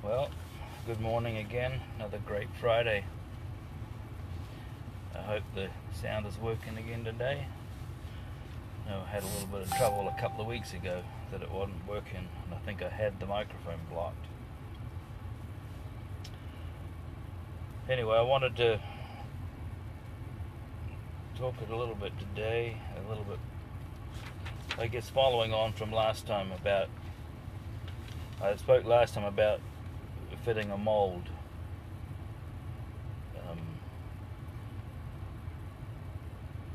Well, good morning again. Another great Friday. I hope the sound is working again today. I had a little bit of trouble a couple of weeks ago that it wasn't working, and I think I had the microphone blocked. Anyway, I wanted to talk a little bit today, I guess following on from last time I spoke last time about fitting a mold.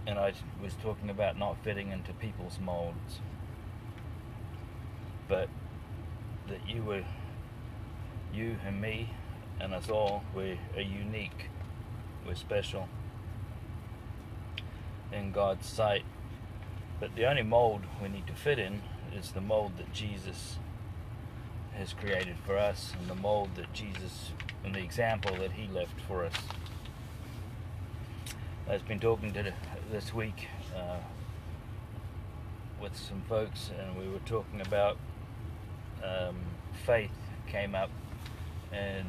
And I was talking about not fitting into people's molds, but that you and me and us all, we are unique, we're special in God's sight. But the only mold we need to fit in is the mold that Jesus has created for us, and the mold that Jesus, and the example that He left for us. I've been talking this week with some folks, and we were talking about faith came up, and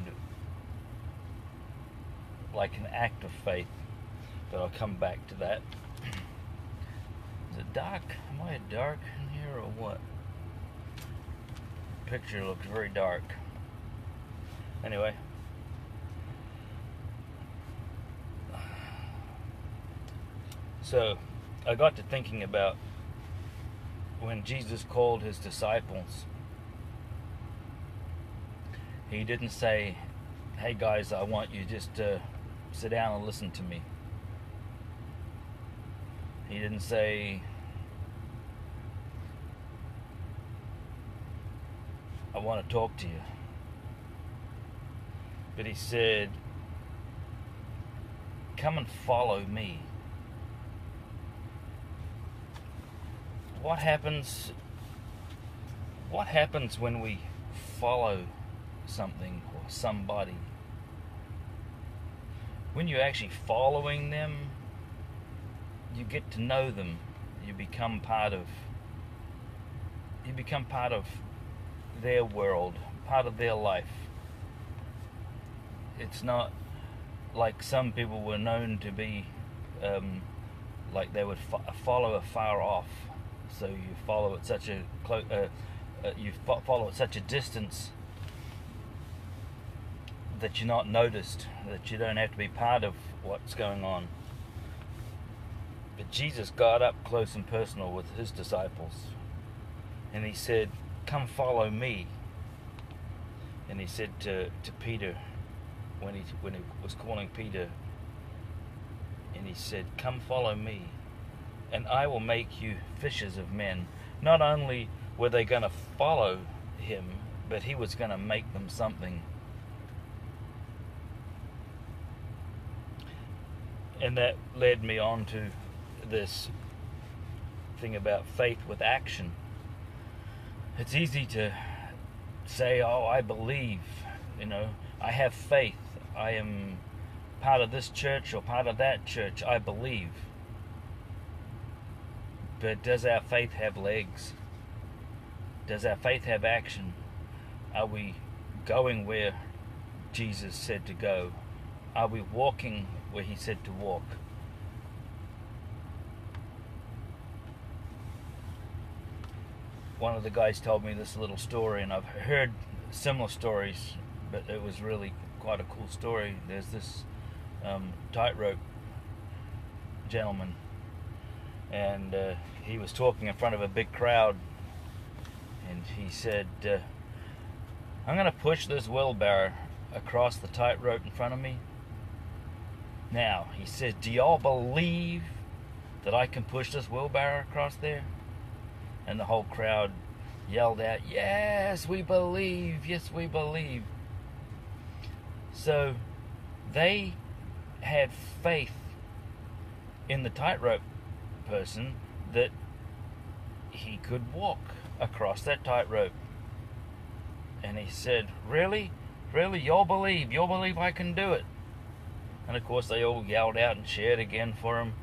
like an act of faith, but I'll come back to that. Is it dark? Am I dark in here or what? The picture looks very dark. Anyway, so I got to thinking about when Jesus called His disciples. He didn't say, "Hey guys, I want you just to sit down and listen to me." He didn't say, "I want to talk to you." But He said, "Come and follow me." What happens when we follow something or somebody? When you're actually following them, you get to know them. You become part of their world, part of their life. It's not like some people were known to be like they would follow afar off. So you follow at such a follow at such a distance that you're not noticed, that you don't have to be part of what's going on. But Jesus got up close and personal with His disciples, and He said, "Come follow me." And He said to Peter, when he was calling Peter, and He said, "Come follow me, and I will make you fishers of men." Not only were they going to follow Him, but He was going to make them something. And that led me on to this thing about faith with action. It's easy to say, "Oh, I believe, I have faith, I am part of this church or part of that church, I believe." But does our faith have legs? Does our faith have action? Are we going where Jesus said to go? Are we walking where He said to walk? One of the guys told me this little story, and I've heard similar stories, but it was really quite a cool story. There's this tightrope gentleman, and he was talking in front of a big crowd, and he said, "I'm going to push this wheelbarrow across the tightrope in front of me. Now," he said, "do y'all believe that I can push this wheelbarrow across there?" And the whole crowd yelled out, "Yes, we believe. Yes, we believe." So they had faith in the tightrope person that he could walk across that tightrope. And he said, Really? Y'all believe I can do it?" And of course they all yelled out and cheered again for him.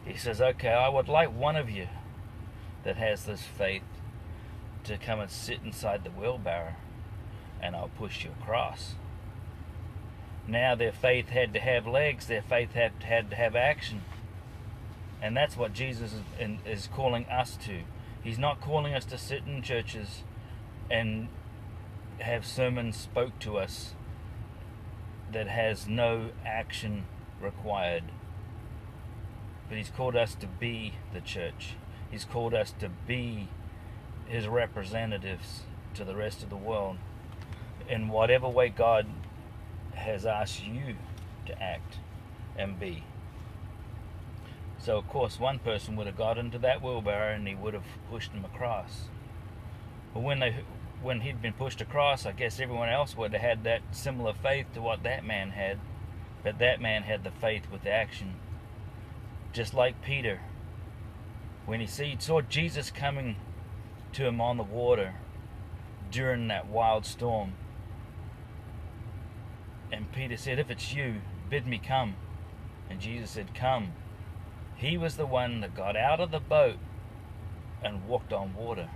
He says, "Okay, I would like one of you that has this faith to come and sit inside the wheelbarrow." and I'll push you across. Now their faith had to have legs, their faith had to have action. And that's what Jesus is calling us to. He's not calling us to sit in churches and have sermons spoke to us that has no action required. But He's called us to be the church. He's called us to be His representatives to the rest of the world in whatever way God has asked you to act and be. So of course one person would have got into that wheelbarrow and he would have pushed him across. But when he'd been pushed across, I guess everyone else would have had that similar faith to what that man had. But that man had the faith with action. Just like Peter, when he saw Jesus coming to him on the water during that wild storm, and Peter said, "If it's you, bid me come." And Jesus said, "Come." He was the one that got out of the boat and walked on water,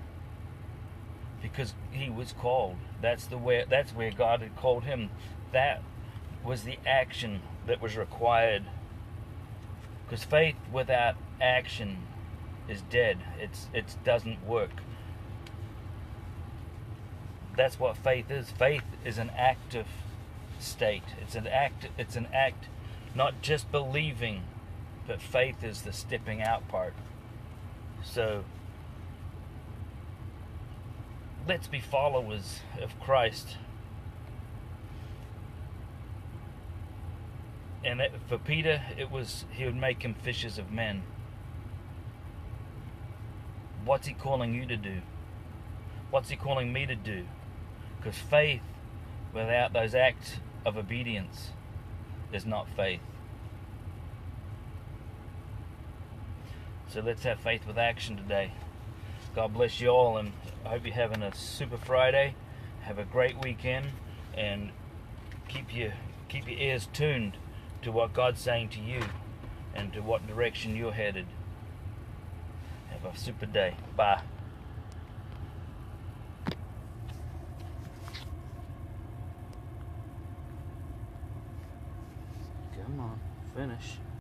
because he was called. That's where God had called him. That was the action that was required. Because faith without action is dead. It doesn't work. That's what faith is. Faith is an active state. It's an act, not just believing, but faith is the stepping out part. So let's be followers of Christ. And for Peter, he would make him fishers of men. What's He calling you to do? What's He calling me to do? Because faith without those acts of obedience is not faith. So let's have faith with action today. God bless you all, and I hope you're having a super Friday. Have a great weekend, and keep your ears tuned to what God's saying to you and to what direction you're headed. Have a super day. Bye. Come on, finish.